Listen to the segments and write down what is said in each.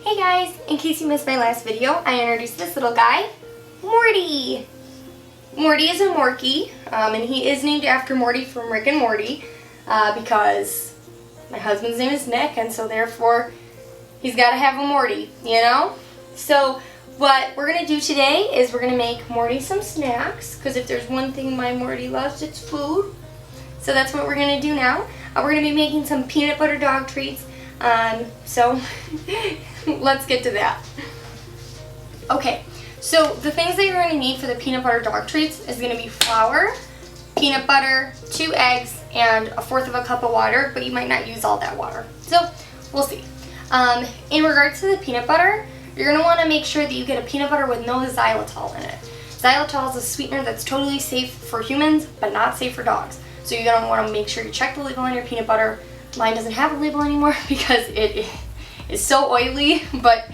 Hey guys, in case you missed my last video, I introduced this little guy, Morty. Morty is a Morky, and he is named after Morty from Rick and Morty, because my husband's name is Nick, and so therefore he's got to have a Morty, you know? So what we're going to do today is we're going to make Morty some snacks, because if there's one thing my Morty loves, it's food. So that's what we're going to do now. We're going to be making some peanut butter dog treats. So let's get to that. Okay, so the things that you're going to need for the peanut butter dog treats is going to be flour, peanut butter, 2 eggs, and 1/4 cup of water, but you might not use all that water. So we'll see. In regards to the peanut butter, you're going to want to make sure that you get a peanut butter with no xylitol in it. Xylitol is a sweetener that's totally safe for humans, but not safe for dogs. So you're going to want to make sure you check the label on your peanut butter. Mine doesn't have a label anymore because it is so oily, but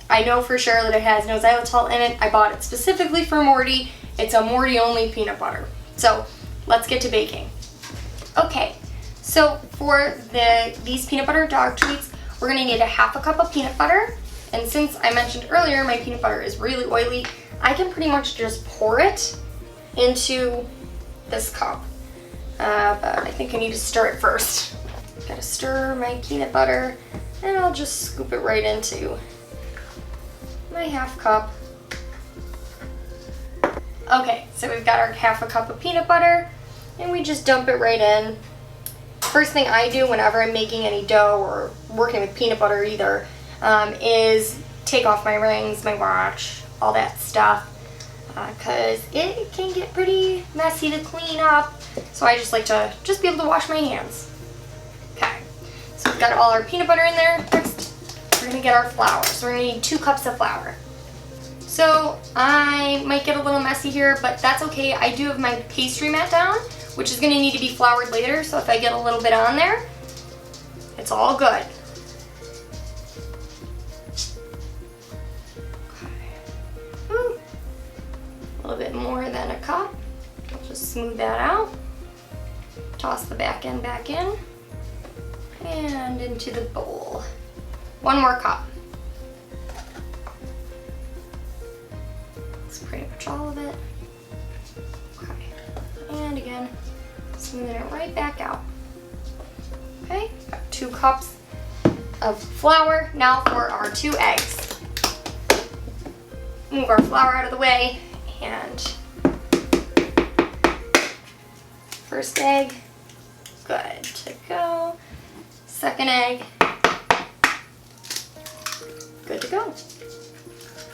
I know for sure that it has no xylitol in it. I bought it specifically for Morty. It's a Morty only peanut butter. So let's get to baking. Okay, so for these peanut butter dog treats, we're going to need 1/2 cup of peanut butter. And since I mentioned earlier my peanut butter is really oily, I can pretty much just pour it into this cup. But I think I need to stir it first. Gotta stir my peanut butter, and I'll just scoop it right into my 1/2 cup. Okay, so we've got our 1/2 cup of peanut butter, and we just dump it right in. First thing I do whenever I'm making any dough or working with peanut butter either, is take off my rings, my watch, all that stuff, because it can get pretty messy to clean up. So I just like to be able to wash my hands. Okay, so we've got all our peanut butter in there. Next, we're gonna get our flour. So we're gonna need 2 cups of flour. So I might get a little messy here, but that's okay. I do have my pastry mat down, which is gonna need to be floured later. So if I get a little bit on there, it's all good. Okay. A little bit more than a cup. I'll just smooth that out. Toss the back end back in and into the bowl. 1 more cup. That's pretty much all of it. Okay, and again, smoothing it right back out. Okay, got 2 cups of flour. Now for our 2 eggs. Move our flour out of the way, and first egg, good to go. Second egg, good to go.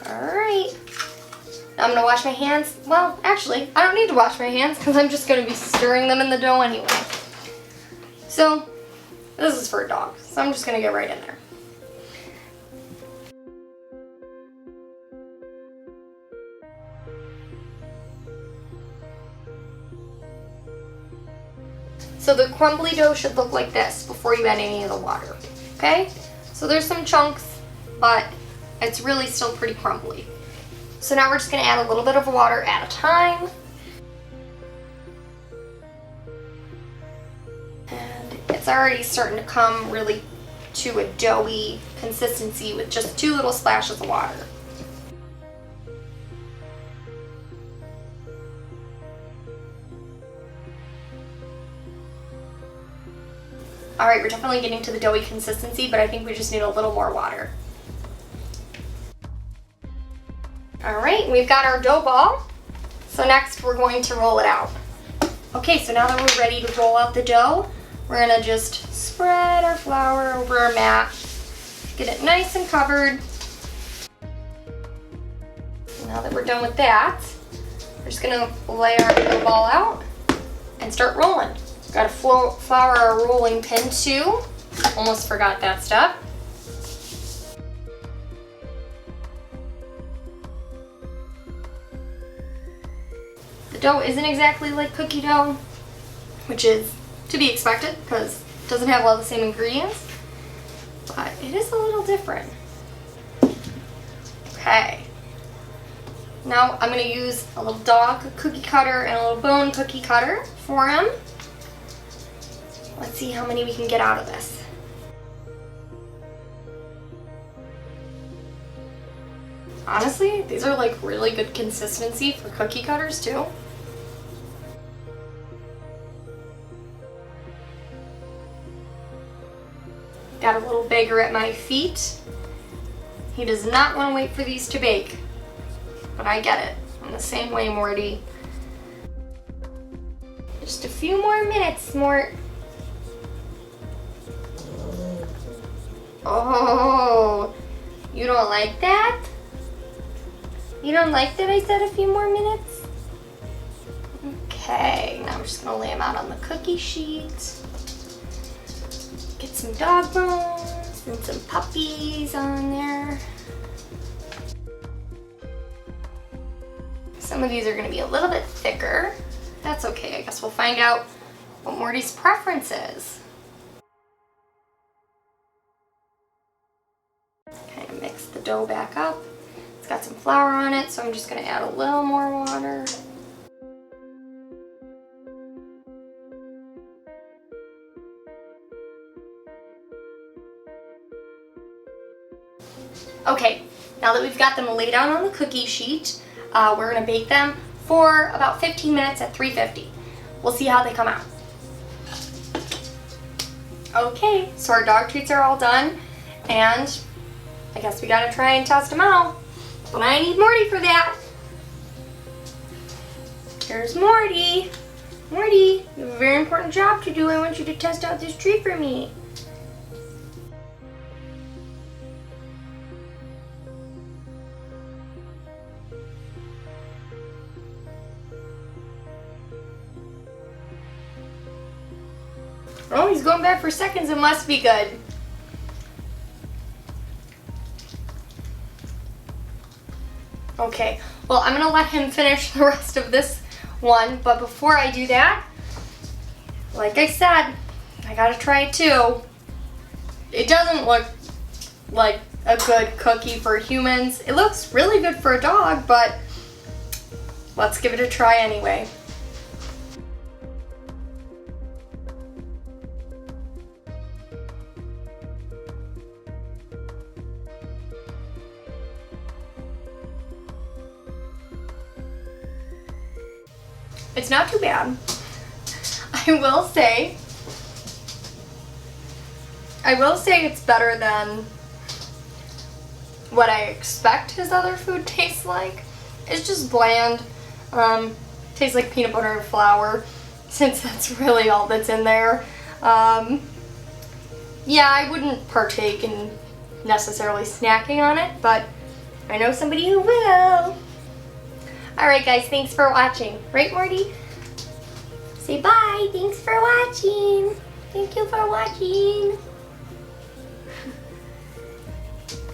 All right, now I'm gonna wash my hands. Well, actually, I don't need to wash my hands because I'm just gonna be stirring them in the dough anyway. So this is for a dog, so I'm just gonna get right in there. So the crumbly dough should look like this before you add any of the water, okay? So there's some chunks, but it's really still pretty crumbly. So now we're just gonna add a little bit of water at a time. And it's already starting to come really to a doughy consistency with just 2 little splashes of water. All right, we're definitely getting to the doughy consistency, but I think we just need a little more water. All right, we've got our dough ball. So next we're going to roll it out. Okay, so now that we're ready to roll out the dough, we're gonna just spread our flour over our mat, get it nice and covered. Now that we're done with that, we're just gonna lay our dough ball out and start rolling. Got to flour our rolling pin too. Almost forgot that step. The dough isn't exactly like cookie dough, which is to be expected because it doesn't have all the same ingredients, but it is a little different. Okay. Now I'm going to use a little dog cookie cutter and a little bone cookie cutter for him. Let's see how many we can get out of this. Honestly, these are like really good consistency for cookie cutters too. Got a little baker at my feet. He does not want to wait for these to bake, but I get it. I'm the same way, Morty. Just a few more minutes, Mort. Oh, you don't like that? You don't like that I said a few more minutes? Okay, now I'm just gonna lay them out on the cookie sheet. Get some dog bones and some puppies on there. Some of these are gonna be a little bit thicker. That's okay, I guess we'll find out what Morty's preference is. Kind of mix the dough back up. It's got some flour on it, so I'm just gonna add a little more water. Okay, now that we've got them laid out on the cookie sheet, we're gonna bake them for about 15 minutes at 350. We'll see how they come out. Okay, so our dog treats are all done, and I guess we gotta try and test them out. But I need Morty for that. Here's Morty. Morty, you have a very important job to do. I want you to test out this treat for me. Oh, he's going back for seconds. It must be good. Okay, well, I'm gonna let him finish the rest of this one, but before I do that, like I said, I gotta try it too. It doesn't look like a good cookie for humans. It looks really good for a dog, but let's give it a try anyway. It's not too bad. I will say it's better than what I expect his other food tastes like. It's just bland. Tastes like peanut butter and flour, since that's really all that's in there. Yeah, I wouldn't partake in necessarily snacking on it, but I know somebody who will. Alright guys, thanks for watching. Right, Morty? Say bye. Thanks for watching. Thank you for watching.